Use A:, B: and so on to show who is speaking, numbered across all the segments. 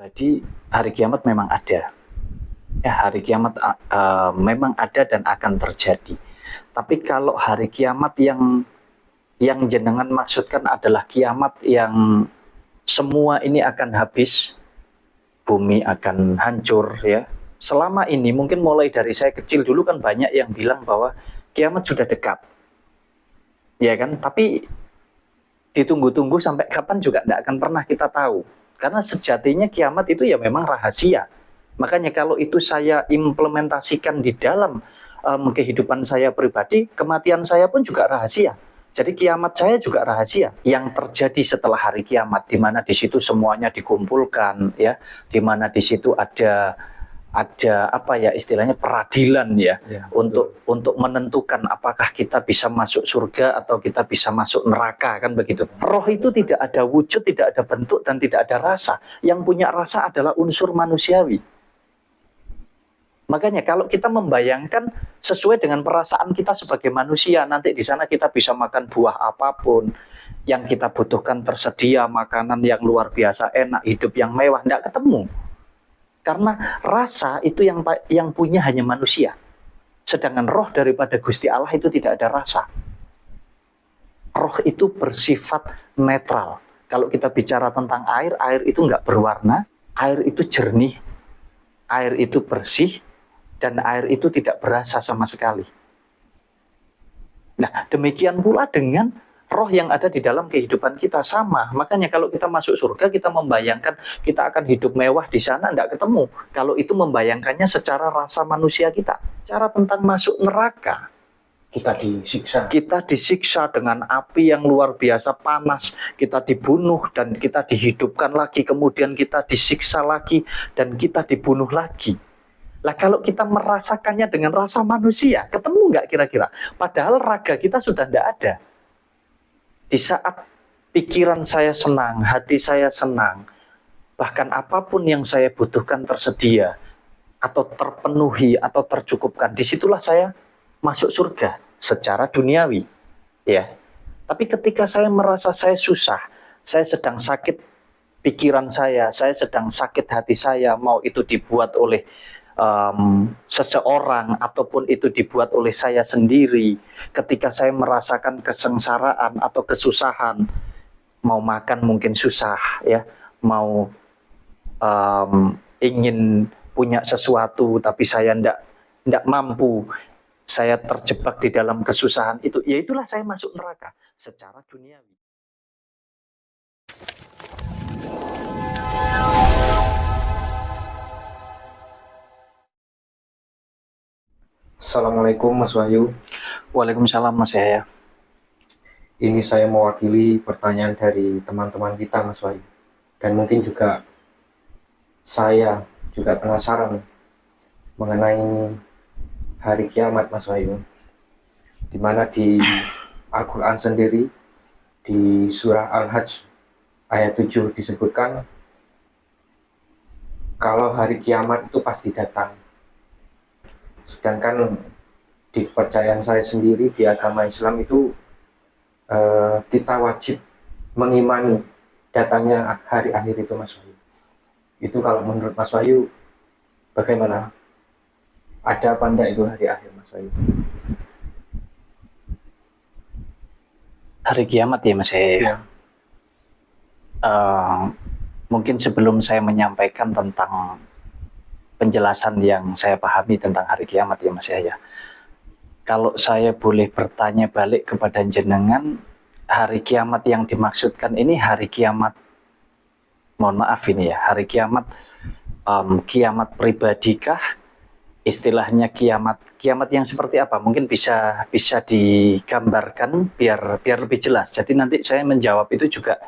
A: Jadi hari kiamat memang ada. Ya, hari kiamat memang ada dan akan terjadi. Tapi kalau hari kiamat yang jenengan maksudkan adalah kiamat yang semua ini akan habis, bumi akan hancur ya. Selama ini mungkin mulai dari saya kecil dulu kan banyak yang bilang bahwa kiamat sudah dekat. Ya kan? Tapi ditunggu-tunggu sampai kapan juga tidak akan pernah kita tahu. Karena sejatinya kiamat itu ya memang rahasia. Makanya kalau itu saya implementasikan di dalam kehidupan saya pribadi, kematian saya pun juga rahasia. Jadi kiamat saya juga rahasia. Yang terjadi setelah hari kiamat, di mana di situ semuanya dikumpulkan, ya, di mana di situ ada apa ya istilahnya peradilan ya, untuk menentukan apakah kita bisa masuk surga atau kita bisa masuk neraka, kan begitu. Roh itu tidak ada wujud, tidak ada bentuk dan tidak ada rasa. Yang punya rasa adalah unsur manusiawi. Makanya kalau kita membayangkan sesuai dengan perasaan kita sebagai manusia, nanti di sana kita bisa makan buah apapun yang kita butuhkan, tersedia makanan yang luar biasa enak, hidup yang mewah, tidak ketemu. Karena rasa itu yang punya hanya manusia. Sedangkan roh daripada Gusti Allah itu tidak ada rasa. Roh itu bersifat netral. Kalau kita bicara tentang air, air itu nggak berwarna, air itu jernih, air itu bersih, dan air itu tidak berasa sama sekali. Nah, demikian pula dengan roh yang ada di dalam kehidupan kita sama. Makanya kalau kita masuk surga, kita membayangkan kita akan hidup mewah di sana, tidak ketemu. Kalau itu membayangkannya secara rasa manusia kita. Cara tentang masuk neraka,
B: kita disiksa.
A: Kita disiksa dengan api yang luar biasa panas. Kita dibunuh dan kita dihidupkan lagi. Kemudian kita disiksa lagi dan kita dibunuh lagi. Lah kalau kita merasakannya dengan rasa manusia, ketemu nggak kira-kira? Padahal raga kita sudah tidak ada. Di saat pikiran saya senang, hati saya senang, bahkan apapun yang saya butuhkan tersedia, atau terpenuhi, atau tercukupkan, disitulah saya masuk surga secara duniawi. Ya. Tapi ketika saya merasa saya susah, saya sedang sakit pikiran saya sedang sakit hati saya, mau itu dibuat oleh seseorang ataupun itu dibuat oleh saya sendiri, ketika saya merasakan kesengsaraan atau kesusahan, mau makan mungkin susah ya, mau ingin punya sesuatu tapi saya ndak mampu, saya terjebak di dalam kesusahan itu, ya itulah saya masuk neraka secara duniawi.
B: Assalamualaikum Mas Wahyu.
A: Waalaikumsalam Mas Yahya.
B: Ini saya mewakili pertanyaan dari teman-teman kita Mas Wahyu. Dan mungkin juga saya juga penasaran mengenai hari kiamat Mas Wahyu. Dimana di Al-Quran sendiri di surah Al-Hajj ayat 7 disebutkan kalau hari kiamat itu pasti datang. Sedangkan di kepercayaan saya sendiri di agama Islam itu kita wajib mengimani datangnya hari akhir itu Mas Wahyu. Itu kalau menurut Mas Wahyu bagaimana? Ada apa enggak itu hari akhir Mas Wahyu?
A: Hari kiamat ya Mas Yahya.
B: Ya.
A: Mungkin sebelum saya menyampaikan tentang penjelasan yang saya pahami tentang hari kiamat ya Mas Yahya, kalau saya boleh bertanya balik kepada jenengan, hari kiamat yang dimaksudkan ini hari kiamat, mohon maaf ini ya, hari kiamat kiamat pribadikah, istilahnya kiamat yang seperti apa? Mungkin bisa digambarkan biar lebih jelas. Jadi nanti saya menjawab itu juga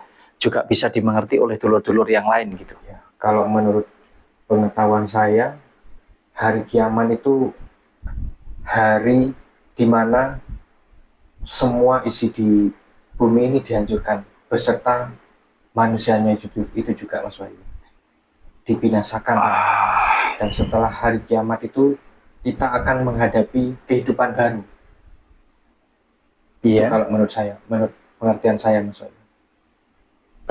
A: bisa dimengerti oleh dulur-dulur yang lain gitu.
B: Ya, kalau menurut pengetahuan saya, hari kiamat itu hari di mana semua isi di bumi ini dihancurkan beserta manusianya itu juga Mas Wahyu, dibinasakan. Dan setelah hari kiamat itu kita akan menghadapi kehidupan baru.
A: Iya.
B: Itu kalau menurut saya, menurut pengertian saya Mas Wahyu.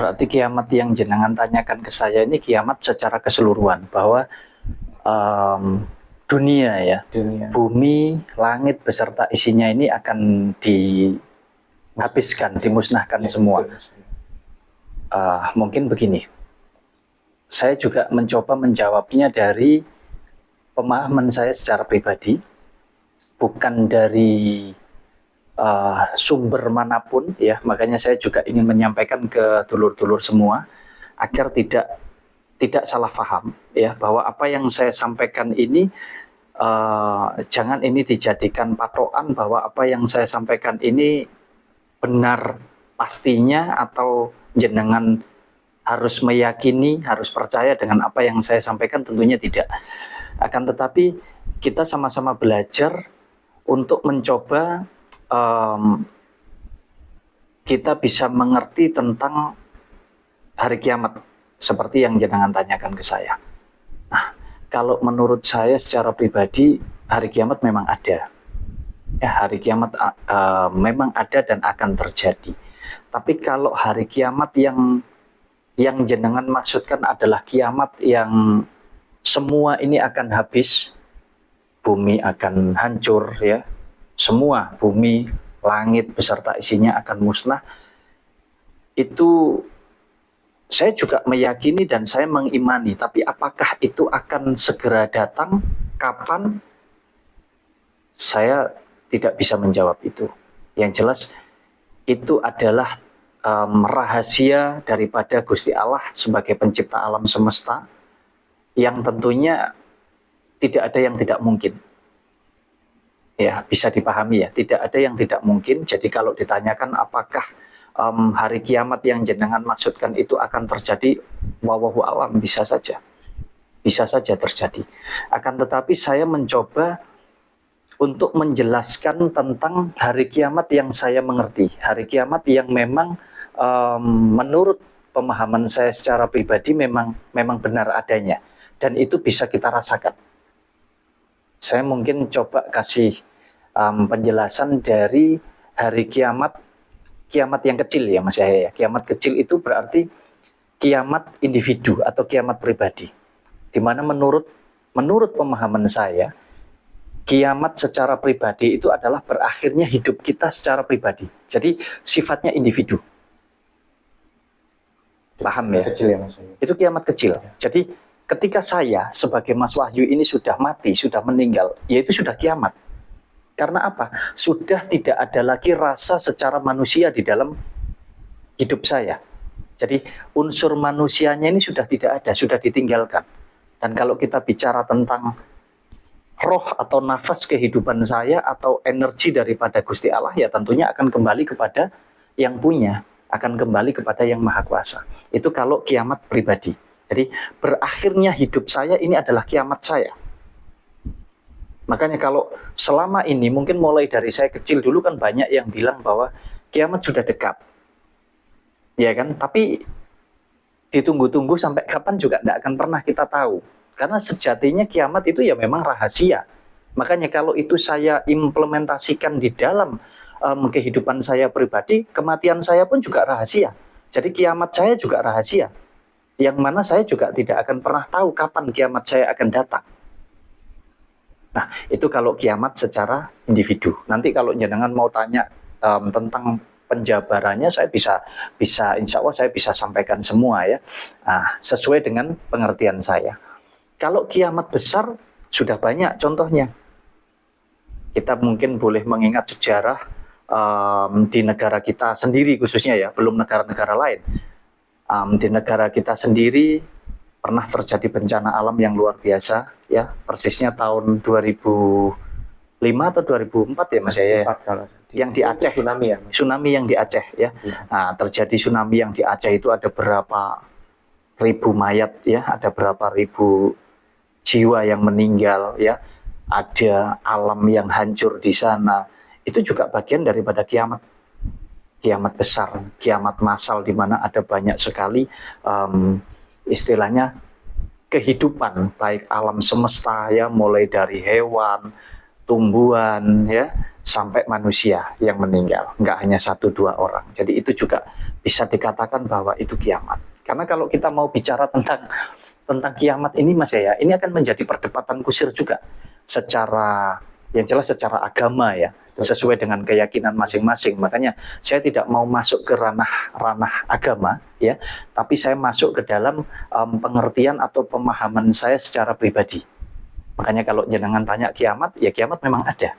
A: Berarti kiamat yang jenengan tanyakan ke saya ini kiamat secara keseluruhan, bahwa dunia ya,
B: dunia.
A: bumi, langit beserta isinya ini akan dihabiskan, dimusnahkan semua.
B: Betul.
A: Mungkin begini, saya juga mencoba menjawabnya dari pemahaman saya secara pribadi, bukan dari sumber manapun ya. Makanya saya juga ingin menyampaikan ke dulur-dulur semua agar tidak salah paham ya, bahwa apa yang saya sampaikan ini jangan ini dijadikan patokan bahwa apa yang saya sampaikan ini benar pastinya, atau jenengan harus meyakini, harus percaya dengan apa yang saya sampaikan. Tentunya tidak. Akan tetapi kita sama-sama belajar untuk mencoba kita bisa mengerti tentang hari kiamat seperti yang jenengan tanyakan ke saya. Nah, kalau menurut saya secara pribadi, hari kiamat memang ada. Ya, hari kiamat memang ada dan akan terjadi. Tapi kalau hari kiamat yang jenengan maksudkan adalah kiamat yang semua ini akan habis, bumi akan hancur ya, semua bumi, langit beserta isinya akan musnah, itu saya juga meyakini dan saya mengimani. Tapi apakah itu akan segera datang? Kapan? Saya tidak bisa menjawab itu. Yang jelas itu adalah rahasia daripada Gusti Allah sebagai pencipta alam semesta, yang tentunya tidak ada yang tidak mungkin. Ya, bisa dipahami ya, tidak ada yang tidak mungkin. Jadi kalau ditanyakan apakah hari kiamat yang jenengan maksudkan itu akan terjadi, wallahu a'lam, bisa saja terjadi. Akan tetapi saya mencoba untuk menjelaskan tentang hari kiamat yang saya mengerti, hari kiamat yang memang menurut pemahaman saya secara pribadi memang benar adanya, dan itu bisa kita rasakan. Saya mungkin coba kasih penjelasan dari hari kiamat yang kecil ya Mas Yahya. Kiamat kecil itu berarti kiamat individu atau kiamat pribadi, di mana menurut pemahaman saya, kiamat secara pribadi itu adalah berakhirnya hidup kita secara pribadi. Jadi sifatnya individu. Paham ya?
B: Kecil ya Mas.
A: Itu kiamat kecil. Jadi ketika saya sebagai Mas Wahyu ini sudah mati, sudah meninggal, ya itu sudah kiamat. Karena apa? Sudah tidak ada lagi rasa secara manusia di dalam hidup saya. Jadi unsur manusianya ini sudah tidak ada, sudah ditinggalkan. Dan kalau kita bicara tentang roh atau nafas kehidupan saya atau energi daripada Gusti Allah, ya tentunya akan kembali kepada yang punya, akan kembali kepada yang maha kuasa. Itu kalau kiamat pribadi. Jadi berakhirnya hidup saya ini adalah kiamat saya. Makanya kalau selama ini, mungkin mulai dari saya kecil dulu kan banyak yang bilang bahwa kiamat sudah dekat. Ya kan? Tapi ditunggu-tunggu sampai kapan juga tidak akan pernah kita tahu. Karena sejatinya kiamat itu ya memang rahasia. Makanya kalau itu saya implementasikan di dalam kehidupan saya pribadi, kematian saya pun juga rahasia. Jadi kiamat saya juga rahasia. Yang mana saya juga tidak akan pernah tahu kapan kiamat saya akan datang. Nah, itu kalau kiamat secara individu. Nanti kalau jenengan mau tanya tentang penjabarannya, saya bisa insya Allah saya bisa sampaikan semua ya. Nah, sesuai dengan pengertian saya. Kalau kiamat besar, sudah banyak contohnya. Kita mungkin boleh mengingat sejarah di negara kita sendiri khususnya ya, belum negara-negara lain. Di negara kita sendiri pernah terjadi bencana alam yang luar biasa ya, persisnya tahun 2005 atau 2004 ya Mas ya. Yang di Aceh, tsunami ya. Tsunami yang di Aceh ya. Nah, terjadi tsunami yang di Aceh itu ada berapa ribu mayat ya, ada berapa ribu jiwa yang meninggal ya, ada alam yang hancur di sana. Itu juga bagian daripada kiamat besar, kiamat massal, di mana ada banyak sekali istilahnya kehidupan, baik alam semesta ya, mulai dari hewan, tumbuhan ya, sampai manusia yang meninggal, nggak hanya 1-2 orang. Jadi itu juga bisa dikatakan bahwa itu kiamat. Karena kalau kita mau bicara tentang kiamat ini Mas ya, ini akan menjadi perdebatan kusir juga secara yang jelas secara agama ya, sesuai dengan keyakinan masing-masing. Makanya saya tidak mau masuk ke ranah agama ya, tapi saya masuk ke dalam pengertian atau pemahaman saya secara pribadi. Makanya kalau jenengan tanya kiamat, ya kiamat memang ada.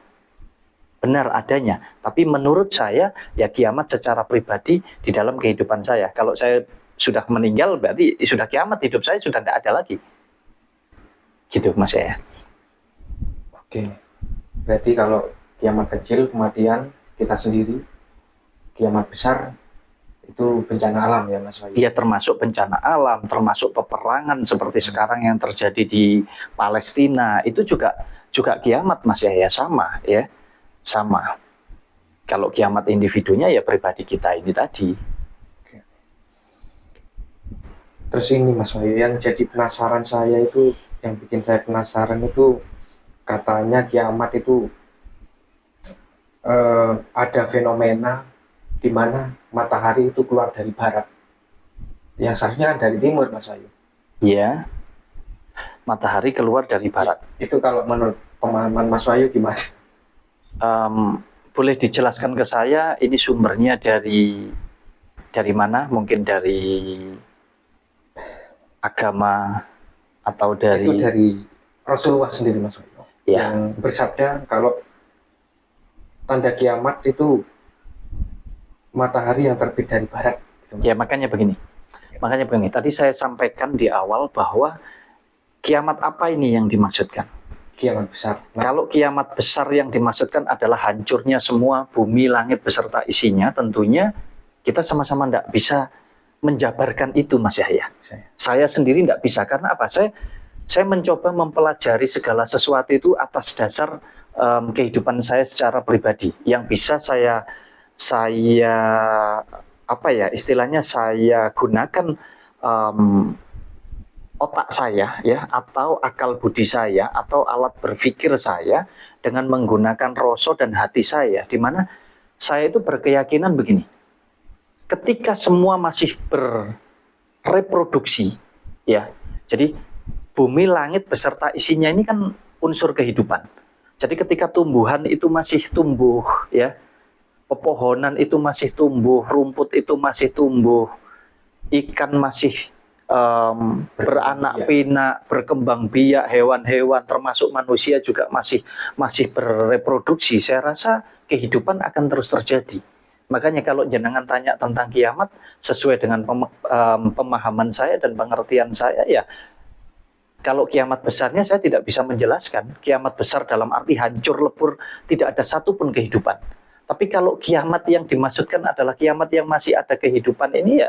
A: Benar adanya, tapi menurut saya ya kiamat secara pribadi di dalam kehidupan saya. Kalau saya sudah meninggal berarti sudah kiamat, hidup saya sudah tidak ada lagi. Gitu Mas ya.
B: Oke. Berarti kalau kiamat kecil, kematian kita sendiri, kiamat besar itu bencana alam ya Mas Wahyu?
A: Iya, termasuk bencana alam, termasuk peperangan seperti sekarang yang terjadi di Palestina, itu juga kiamat Mas ya, sama ya. Sama. Kalau kiamat individunya ya pribadi kita ini tadi.
B: Terus ini Mas Wahyu, yang jadi penasaran saya itu, yang bikin saya penasaran itu, katanya kiamat itu ada fenomena di mana matahari itu keluar dari barat. Yang seharusnya dari timur Mas Wahyu.
A: Iya. Matahari keluar dari barat.
B: Itu kalau menurut pemahaman Mas Wahyu gimana?
A: Boleh dijelaskan ke saya ini sumbernya dari mana? Mungkin dari agama atau dari...
B: Itu dari Rasulullah sendiri Mas Wahyu,
A: ya,
B: yang bersabda kalau tanda kiamat itu matahari yang terbit dari barat gitu.
A: Ya makanya begini. Tadi saya sampaikan di awal bahwa kiamat apa ini yang dimaksudkan?
B: Kiamat besar.
A: Kalau kiamat besar yang dimaksudkan adalah hancurnya semua bumi, langit beserta isinya, tentunya kita sama-sama tidak bisa menjabarkan itu Mas Yahya. Saya sendiri tidak bisa, karena apa? Saya mencoba mempelajari segala sesuatu itu atas dasar kehidupan saya secara pribadi. Yang bisa saya apa ya istilahnya, saya gunakan otak saya ya, atau akal budi saya, atau alat berpikir saya dengan menggunakan rasa dan hati saya, di mana saya itu berkeyakinan begini. Ketika semua masih bereproduksi ya. Jadi bumi, langit beserta isinya ini kan unsur kehidupan. Jadi ketika tumbuhan itu masih tumbuh ya, pepohonan itu masih tumbuh, rumput itu masih tumbuh, ikan masih beranak pinak, berkembang biak, hewan-hewan termasuk manusia juga masih bereproduksi, saya rasa kehidupan akan terus terjadi. Makanya kalau jenengan tanya tentang kiamat, sesuai dengan pemahaman saya dan pengertian saya ya, kalau kiamat besarnya saya tidak bisa menjelaskan. Kiamat besar dalam arti hancur lebur, tidak ada satupun kehidupan. Tapi kalau kiamat yang dimaksudkan adalah kiamat yang masih ada kehidupan ini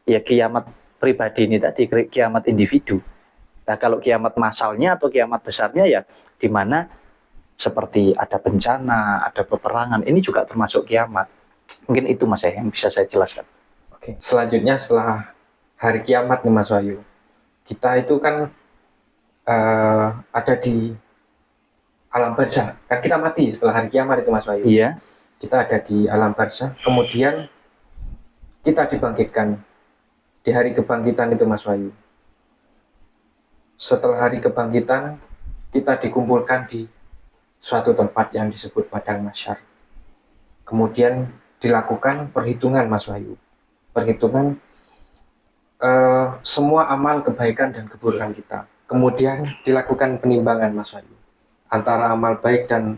A: ya kiamat pribadi ini tadi, kiamat individu. Nah kalau kiamat masalnya atau kiamat besarnya ya di mana seperti ada bencana, ada peperangan, ini juga termasuk kiamat. Mungkin itu Mas yang bisa saya jelaskan.
B: Oke, selanjutnya setelah hari kiamat nih Mas Wahyu, kita itu kan ada di alam barzah. Kan kita mati setelah hari kiamat itu Mas Wahyu.
A: Iya.
B: Kita ada di alam barzah, kemudian kita dibangkitkan di hari kebangkitan itu Mas Wahyu. Setelah hari kebangkitan, kita dikumpulkan di suatu tempat yang disebut padang mahsyar. Kemudian dilakukan perhitungan Mas Wahyu. Perhitungan semua amal kebaikan dan keburukan kita. Kemudian dilakukan penimbangan Mas Wahyu antara amal baik dan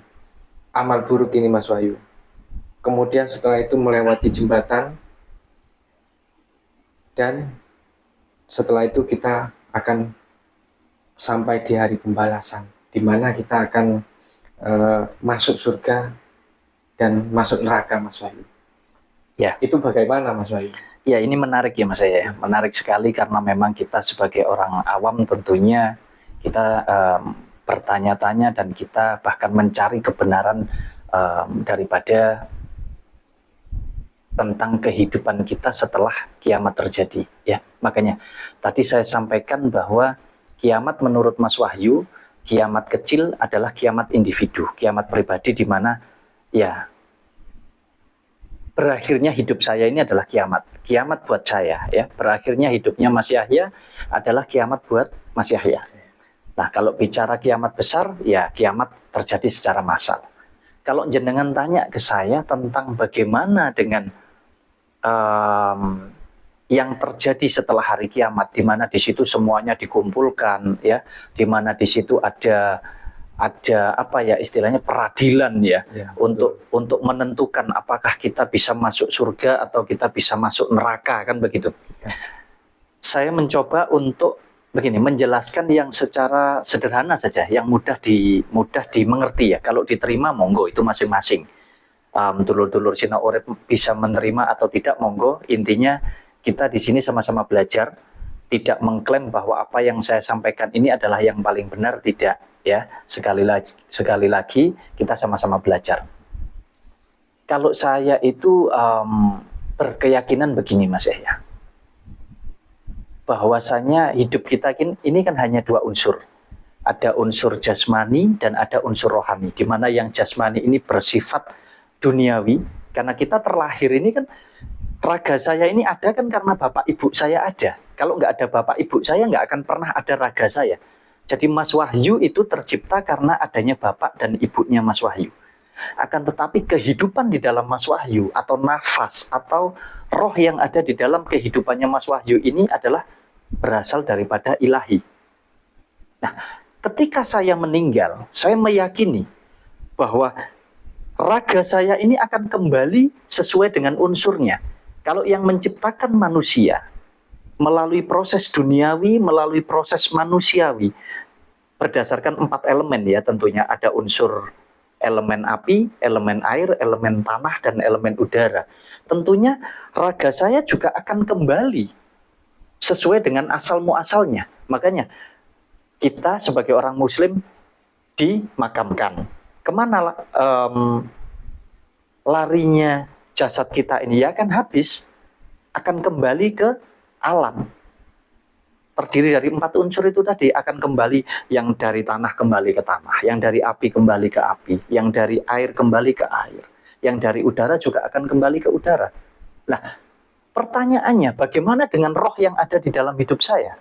B: amal buruk ini Mas Wahyu. Kemudian setelah itu melewati jembatan, dan setelah itu kita akan sampai di hari pembalasan, di mana kita akan masuk surga dan masuk neraka Mas Wahyu.
A: Ya.
B: Itu bagaimana Mas Wahyu?
A: Ya ini menarik ya Mas ya, menarik sekali karena memang kita sebagai orang awam tentunya kita bertanya-tanya dan kita bahkan mencari kebenaran daripada tentang kehidupan kita setelah kiamat terjadi ya. Makanya tadi saya sampaikan bahwa kiamat menurut Mas Wahyu, kiamat kecil adalah kiamat individu, kiamat pribadi, di mana ya berakhirnya hidup saya ini adalah kiamat. Kiamat buat saya, ya. Berakhirnya hidupnya Mas Yahya adalah kiamat buat Mas Yahya. Nah, kalau bicara kiamat besar, ya kiamat terjadi secara massal. Kalau jenengan tanya ke saya tentang bagaimana dengan yang terjadi setelah hari kiamat, di mana di situ semuanya dikumpulkan, ya, di mana di situ ada apa ya istilahnya peradilan ya, untuk menentukan apakah kita bisa masuk surga atau kita bisa masuk neraka, kan begitu. Saya mencoba untuk begini menjelaskan yang secara sederhana saja, yang mudah dimengerti ya. Kalau diterima monggo, itu masing-masing. Dulur-dulur Sina Urip bisa menerima atau tidak monggo. Intinya kita di sini sama-sama belajar, tidak mengklaim bahwa apa yang saya sampaikan ini adalah yang paling benar, tidak. Ya, sekali lagi kita sama-sama belajar. Kalau saya itu berkeyakinan begini Mas Yahya, bahwasanya hidup kita ini kan hanya dua unsur. Ada unsur jasmani dan ada unsur rohani, di mana yang jasmani ini bersifat duniawi, karena kita terlahir ini kan, raga saya ini ada kan karena bapak ibu saya ada. Kalau nggak ada bapak ibu saya, nggak akan pernah ada raga saya. Jadi Mas Wahyu itu tercipta karena adanya bapak dan ibunya Mas Wahyu. Akan tetapi kehidupan di dalam Mas Wahyu atau nafas atau roh yang ada di dalam kehidupannya Mas Wahyu ini adalah berasal daripada ilahi. Nah, ketika saya meninggal, saya meyakini bahwa raga saya ini akan kembali sesuai dengan unsurnya. Kalau yang menciptakan manusia melalui proses duniawi, melalui proses manusiawi, berdasarkan 4 elemen ya tentunya. Ada unsur elemen api, elemen air, elemen tanah, dan elemen udara. Tentunya raga saya juga akan kembali sesuai dengan asal muasalnya. Makanya kita sebagai orang muslim dimakamkan. Kemana larinya jasad kita ini? Ya akan habis, akan kembali ke alam. Terdiri dari 4 unsur itu tadi, akan kembali, yang dari tanah kembali ke tanah, yang dari api kembali ke api, yang dari air kembali ke air, yang dari udara juga akan kembali ke udara. Nah, pertanyaannya bagaimana dengan roh yang ada di dalam hidup saya?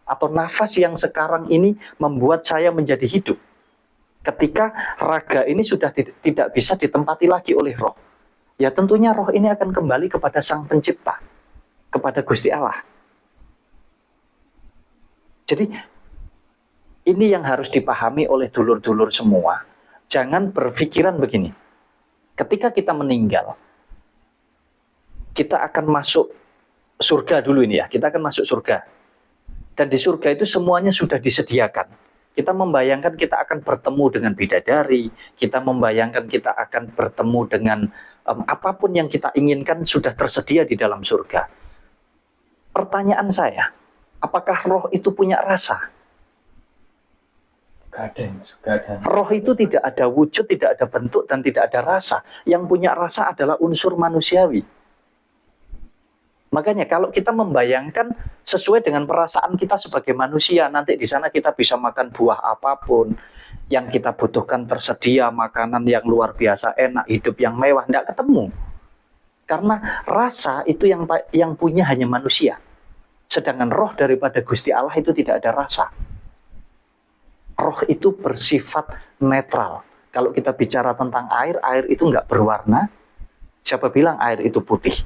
A: Atau nafas yang sekarang ini membuat saya menjadi hidup? Ketika raga ini sudah tidak bisa ditempati lagi oleh roh, ya tentunya roh ini akan kembali kepada Sang Pencipta, kepada Gusti Allah. Jadi ini yang harus dipahami oleh dulur-dulur semua. Jangan berpikiran begini, ketika kita meninggal, kita akan masuk surga dulu ini ya, kita akan masuk surga. Dan di surga itu semuanya sudah disediakan. Kita membayangkan kita akan bertemu dengan bidadari, kita membayangkan kita akan bertemu dengan apapun yang kita inginkan sudah tersedia di dalam surga. Pertanyaan saya, apakah roh itu punya rasa?
B: Gak ada.
A: Roh itu tidak ada wujud, tidak ada bentuk, dan tidak ada rasa. Yang punya rasa adalah unsur manusiawi. Makanya kalau kita membayangkan sesuai dengan perasaan kita sebagai manusia, nanti di sana kita bisa makan buah apapun, yang kita butuhkan tersedia, makanan yang luar biasa enak, hidup yang mewah, tidak ketemu. Karena rasa itu yang punya hanya manusia. Sedangkan roh daripada Gusti Allah itu tidak ada rasa. Roh itu bersifat netral. Kalau kita bicara tentang air, air itu nggak berwarna. Siapa bilang air itu putih?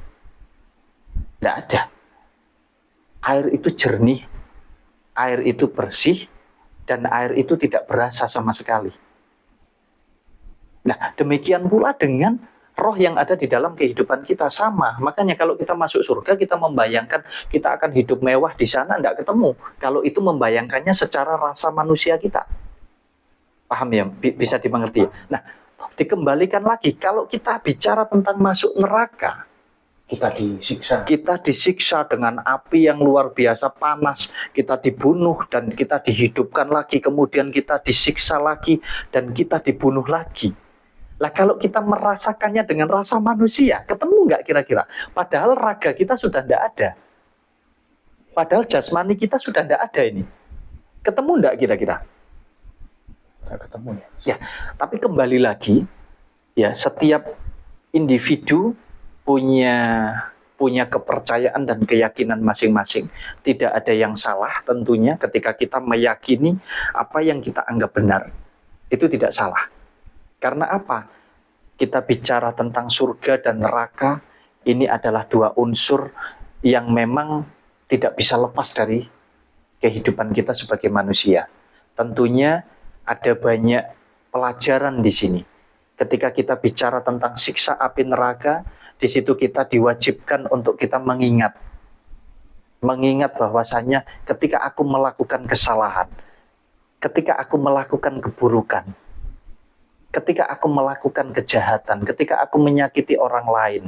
A: Tidak ada. Air itu jernih, air itu bersih, dan air itu tidak berasa sama sekali. Nah, demikian pula dengan roh yang ada di dalam kehidupan kita, sama. Makanya kalau kita masuk surga, kita membayangkan kita akan hidup mewah di sana, tidak ketemu. Kalau itu membayangkannya secara rasa manusia kita. Paham ya? Bisa dimengerti. Nah, dikembalikan lagi, kalau kita bicara tentang masuk neraka, kita disiksa dengan api yang luar biasa panas, kita dibunuh dan kita dihidupkan lagi, kemudian kita disiksa lagi dan kita dibunuh lagi. Lah kalau kita merasakannya dengan rasa manusia, ketemu nggak kira-kira? Padahal raga kita sudah tidak ada. Padahal jasmani kita sudah tidak ada ini. Ketemu nggak kira-kira?
B: Saya ketemu ya.
A: Ya, tapi kembali lagi, Ya, setiap individu punya kepercayaan dan keyakinan masing-masing. Tidak ada yang salah tentunya ketika kita meyakini apa yang kita anggap benar. Itu tidak salah. Karena apa? Kita bicara tentang surga dan neraka, ini adalah dua unsur yang memang tidak bisa lepas dari kehidupan kita sebagai manusia. Tentunya ada banyak pelajaran di sini. Ketika kita bicara tentang siksa api neraka, di situ kita diwajibkan untuk kita mengingat bahwasanya ketika aku melakukan kesalahan, ketika aku melakukan keburukan, ketika aku melakukan kejahatan, ketika aku menyakiti orang lain,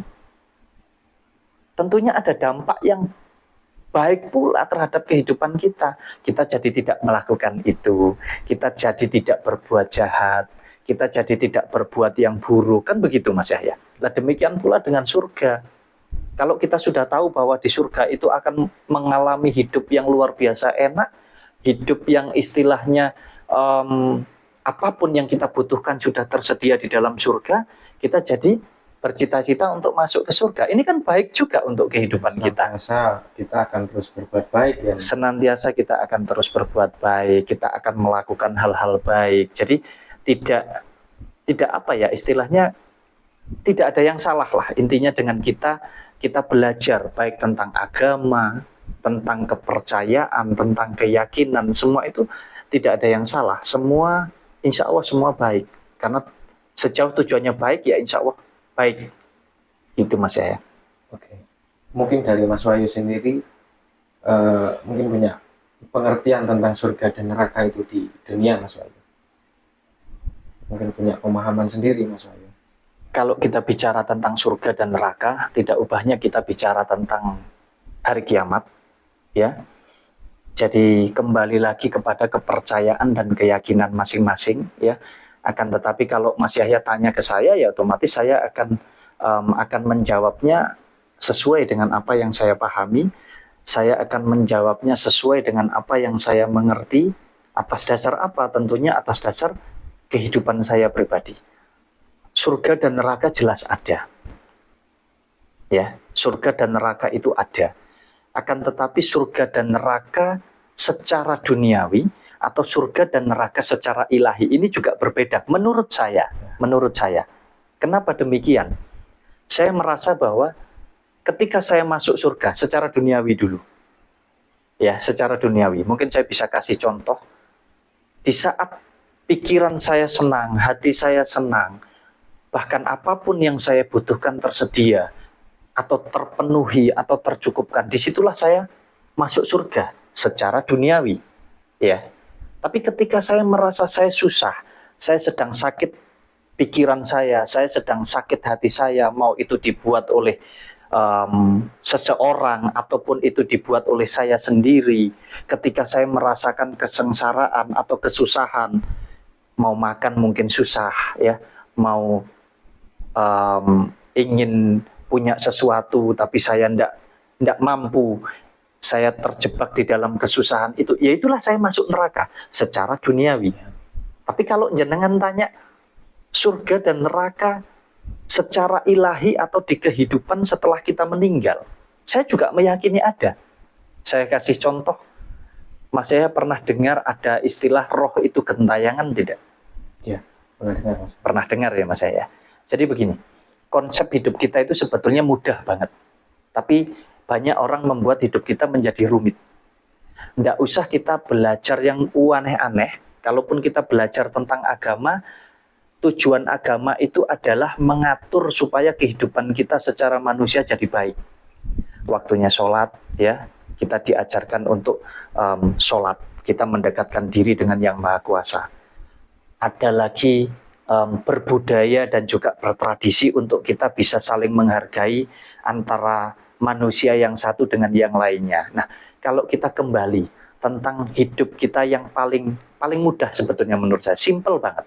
A: tentunya ada dampak yang baik pula terhadap kehidupan kita. Kita jadi tidak melakukan itu, kita jadi tidak berbuat jahat, kita jadi tidak berbuat yang buruk, kan begitu Mas Yahya. Nah demikian pula dengan surga. Kalau kita sudah tahu bahwa di surga itu akan mengalami hidup yang luar biasa enak, hidup yang istilahnya apapun yang kita butuhkan sudah tersedia di dalam surga, kita jadi bercita-cita untuk masuk ke surga. Ini kan baik juga untuk kehidupan kita.
B: Senantiasa kita akan terus berbuat baik ya.
A: Senantiasa kita akan terus berbuat baik, kita akan melakukan hal-hal baik. Jadi tidak apa ya istilahnya, tidak ada yang salah lah intinya dengan kita belajar baik tentang agama, tentang kepercayaan, tentang keyakinan, semua itu tidak ada yang salah. Semua insya Allah semua baik, karena sejauh tujuannya baik ya insya Allah baik. Itu Mas Yahya.
B: Oke. Mungkin dari Mas Wahyu sendiri mungkin punya pengertian tentang surga dan neraka itu di dunia, Mas Wahyu. Mungkin punya pemahaman sendiri, Mas Wahyu.
A: Kalau kita bicara tentang surga dan neraka, tidak ubahnya kita bicara tentang hari kiamat, ya. Jadi kembali lagi kepada kepercayaan dan keyakinan masing-masing, ya. Akan tetapi kalau Mas Yahya tanya ke saya, ya otomatis saya akan menjawabnya sesuai dengan apa yang saya pahami. Saya akan menjawabnya sesuai dengan apa yang saya mengerti. Atas dasar apa? Tentunya atas dasar kehidupan saya pribadi. Surga dan neraka jelas ada. Ya, surga dan neraka itu ada. Akan tetapi surga dan neraka secara duniawi atau surga dan neraka secara ilahi ini juga berbeda menurut saya. Menurut saya. Kenapa demikian? Saya merasa bahwa ketika saya masuk surga secara duniawi dulu. Ya, secara duniawi. Mungkin saya bisa kasih contoh. Di saat pikiran saya senang, hati saya senang, bahkan apapun yang saya butuhkan tersedia, atau terpenuhi, atau tercukupkan, disitulah saya masuk surga secara duniawi. Ya. Tapi ketika saya merasa saya susah, saya sedang sakit pikiran saya sedang sakit hati saya, mau itu dibuat oleh seseorang, ataupun itu dibuat oleh saya sendiri, ketika saya merasakan kesengsaraan atau kesusahan, mau makan mungkin susah, ya, mau ingin punya sesuatu tapi saya ndak mampu, saya terjebak di dalam kesusahan itu, ya itulah saya masuk neraka secara duniawi. Tapi kalau jenengan tanya surga dan neraka secara ilahi atau di kehidupan setelah kita meninggal, saya juga meyakini ada. Saya kasih contoh, Mas saya pernah dengar ada istilah roh itu gentayangan tidak?
B: Ya, pernah dengar, Mas.
A: Pernah dengar ya Mas saya. Jadi begini, konsep hidup kita itu sebetulnya mudah banget. Tapi banyak orang membuat hidup kita menjadi rumit. Nggak usah kita belajar yang aneh-aneh. Kalaupun kita belajar tentang agama, tujuan agama itu adalah mengatur supaya kehidupan kita secara manusia jadi baik. Waktunya sholat, ya, kita diajarkan untuk sholat. Kita mendekatkan diri dengan Yang Maha Kuasa. Ada lagi berbudaya dan juga bertradisi untuk kita bisa saling menghargai antara manusia yang satu dengan yang lainnya. Nah, kalau kita kembali tentang hidup kita yang paling mudah sebetulnya menurut saya, simple banget.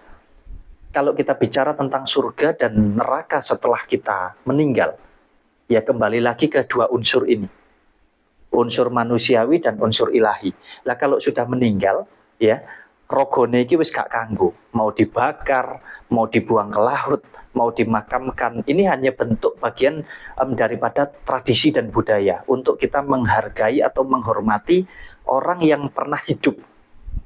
A: Kalau kita bicara tentang surga dan neraka setelah kita meninggal, ya kembali lagi ke dua unsur ini. Unsur manusiawi dan unsur ilahi. Lah kalau sudah meninggal, ya, rogone iki wis gak kanggo, mau dibakar, mau dibuang ke laut, mau dimakamkan. Ini hanya bentuk bagian daripada tradisi dan budaya untuk kita menghargai atau menghormati orang yang pernah hidup.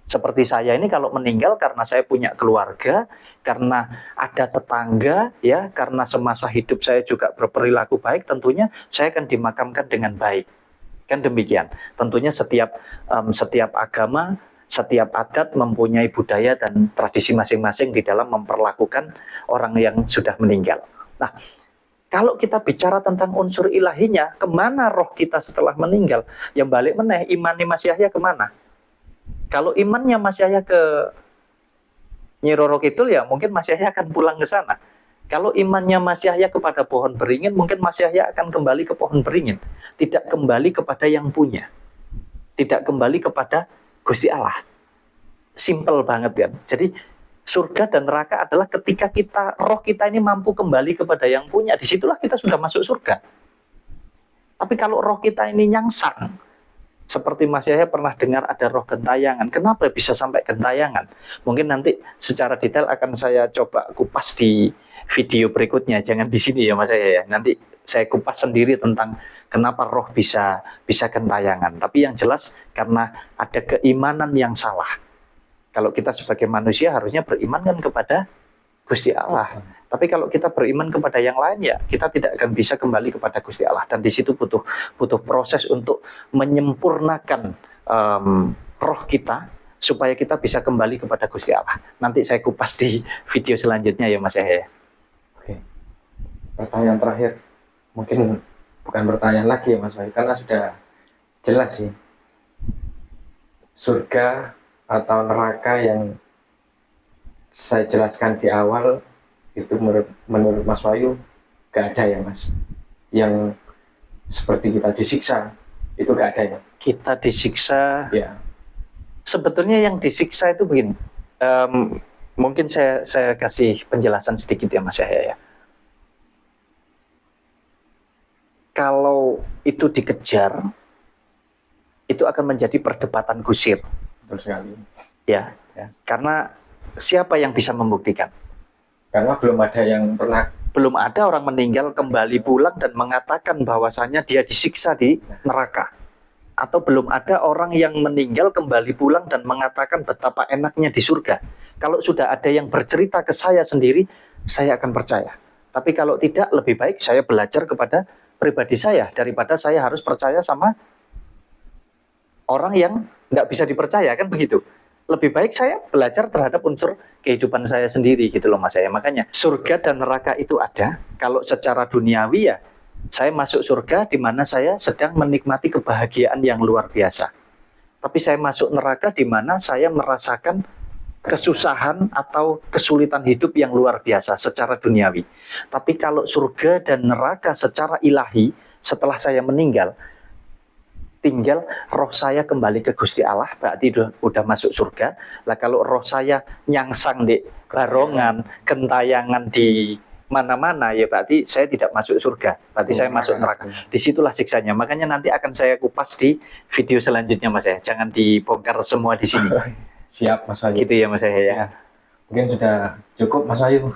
A: Seperti saya ini kalau meninggal karena saya punya keluarga, karena ada tetangga, ya, karena semasa hidup saya juga berperilaku baik, tentunya saya akan dimakamkan dengan baik. Kan demikian. Tentunya setiap agama, setiap adat mempunyai budaya dan tradisi masing-masing di dalam memperlakukan orang yang sudah meninggal. Nah, kalau kita bicara tentang unsur ilahinya, kemana roh kita setelah meninggal? Yang balik meneh, imannya Mas Yahya kemana? Kalau imannya Mas Yahya ke Nyi Roro Kidul, ya mungkin Mas Yahya akan pulang ke sana. Kalau imannya Mas Yahya kepada pohon beringin, mungkin Mas Yahya akan kembali ke pohon beringin. Tidak kembali kepada yang punya. Tidak kembali kepada Gusti Allah. Simple banget kan. Jadi surga dan neraka adalah ketika roh kita ini mampu kembali kepada yang punya. Disitulah kita sudah masuk surga. Tapi kalau roh kita ini nyangsang, seperti Mas Yahya pernah dengar ada roh gentayangan. Kenapa bisa sampai gentayangan? Mungkin nanti secara detail akan saya coba kupas di video berikutnya. Jangan di sini ya Mas Yahya. Nanti saya kupas sendiri tentang kenapa roh bisa gentayangan. Tapi yang jelas karena ada keimanan yang salah. Kalau kita sebagai manusia harusnya beriman kan kepada Gusti Allah. Tapi kalau kita beriman kepada yang lain, ya kita tidak akan bisa kembali kepada Gusti Allah. Dan di situ butuh proses untuk menyempurnakan roh kita supaya kita bisa kembali kepada Gusti Allah. Nanti saya kupas di video selanjutnya ya Mas Yahya.
B: Oke. Pertanyaan terakhir, mungkin bukan pertanyaan lagi ya Mas Wahyu, karena sudah jelas sih. Surga atau neraka yang saya jelaskan di awal itu menurut Mas Wahyu gak ada ya Mas, yang seperti kita disiksa itu gak ada ya?
A: Kita disiksa
B: Ya.
A: Sebetulnya yang disiksa itu begini, mungkin saya kasih penjelasan sedikit ya Mas Yahya ya. Kalau itu dikejar, itu akan menjadi perdebatan kusir.
B: Betul sekali.
A: Ya. Karena siapa yang bisa membuktikan?
B: Karena belum ada
A: orang meninggal kembali pulang dan mengatakan bahwasanya dia disiksa di neraka. Atau belum ada orang yang meninggal kembali pulang dan mengatakan betapa enaknya di surga. Kalau sudah ada yang bercerita ke saya sendiri, saya akan percaya. Tapi kalau tidak, lebih baik saya belajar kepada pribadi saya daripada saya harus percaya sama orang yang nggak bisa dipercaya, kan begitu. Lebih baik saya belajar terhadap unsur kehidupan saya sendiri gitu loh Mas Yahya. Makanya surga dan neraka itu ada. Kalau secara duniawi ya saya masuk surga di mana saya sedang menikmati kebahagiaan yang luar biasa. Tapi saya masuk neraka di mana saya merasakan kesusahan atau kesulitan hidup yang luar biasa secara duniawi. Tapi kalau surga dan neraka secara ilahi setelah saya meninggal, tinggal roh saya kembali ke Gusti Allah, berarti udah masuk surga. Lah kalau roh saya nyangsang di barongan, gentayangan di mana-mana, ya berarti saya tidak masuk surga, berarti saya masuk neraka. Disitulah siksanya. Makanya nanti akan saya kupas di video selanjutnya Mas ya. Jangan dibongkar semua di sini.
B: Siap Mas Wahyu.
A: Gitu ya Mas ya.
B: Mungkin sudah cukup Mas Wahyu.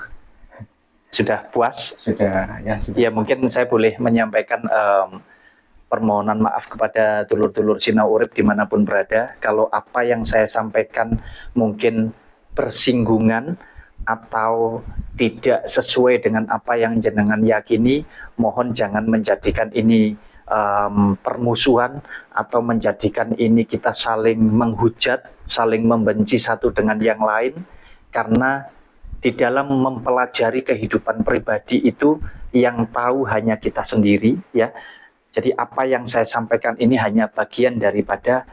A: Sudah puas?
B: Sudah.
A: Ya mungkin saya boleh menyampaikan permohonan maaf kepada dulur-dulur Sinau Urip dimanapun berada. Kalau apa yang saya sampaikan mungkin bersinggungan atau tidak sesuai dengan apa yang jenengan yakini, mohon jangan menjadikan ini permusuhan atau menjadikan ini kita saling menghujat, saling membenci satu dengan yang lain. Karena di dalam mempelajari kehidupan pribadi itu yang tahu hanya kita sendiri ya. Jadi apa yang saya sampaikan ini hanya bagian daripada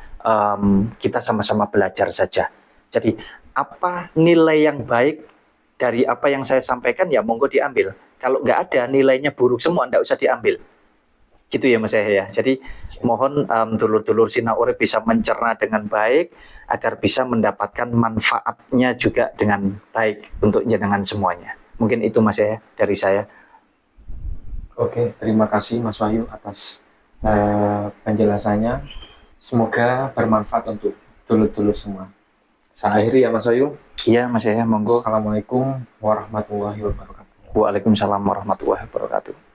A: kita sama-sama belajar saja. Jadi apa nilai yang baik dari apa yang saya sampaikan ya monggo diambil. Kalau nggak ada nilainya buruk semua, nggak usah diambil. Gitu ya Mas Yahya. Jadi mohon dulur-dulur Sinau Urip bisa mencerna dengan baik agar bisa mendapatkan manfaatnya juga dengan baik untuk jenengan semuanya. Mungkin itu Mas Yahya dari saya.
B: Oke, terima kasih Mas Wahyu atas penjelasannya. Semoga bermanfaat untuk dulur-dulur semua. Saya akhiri ya Mas Ayu.
A: Iya Mas ya, monggo.
B: Assalamualaikum warahmatullahi wabarakatuh.
A: Waalaikumsalam warahmatullahi wabarakatuh.